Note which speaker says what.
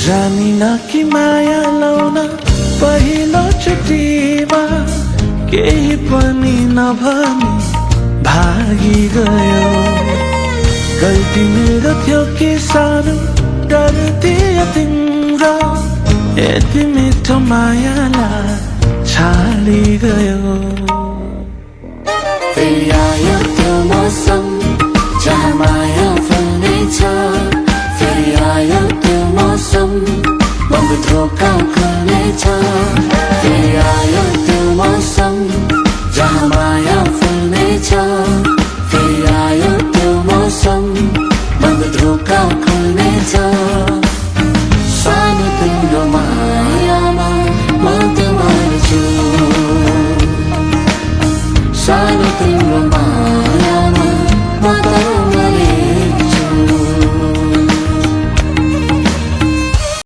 Speaker 1: जानिन कि माया लाउन पहिलो चोटिमा केही पनि नभनी भागी गयो। गल्ती मेरो थियो कि सानो डर्दियो तिम्रो यति मिठो मायालाई छाडी गयो।
Speaker 2: फेरि आयो त्यो मौसम जहाँ माया फल्नेछ, फेरि आयो त्यो मौसम बङ्गो थोका खुल्नेछ, फेरि आयो त्यो मौसम जहाँ माया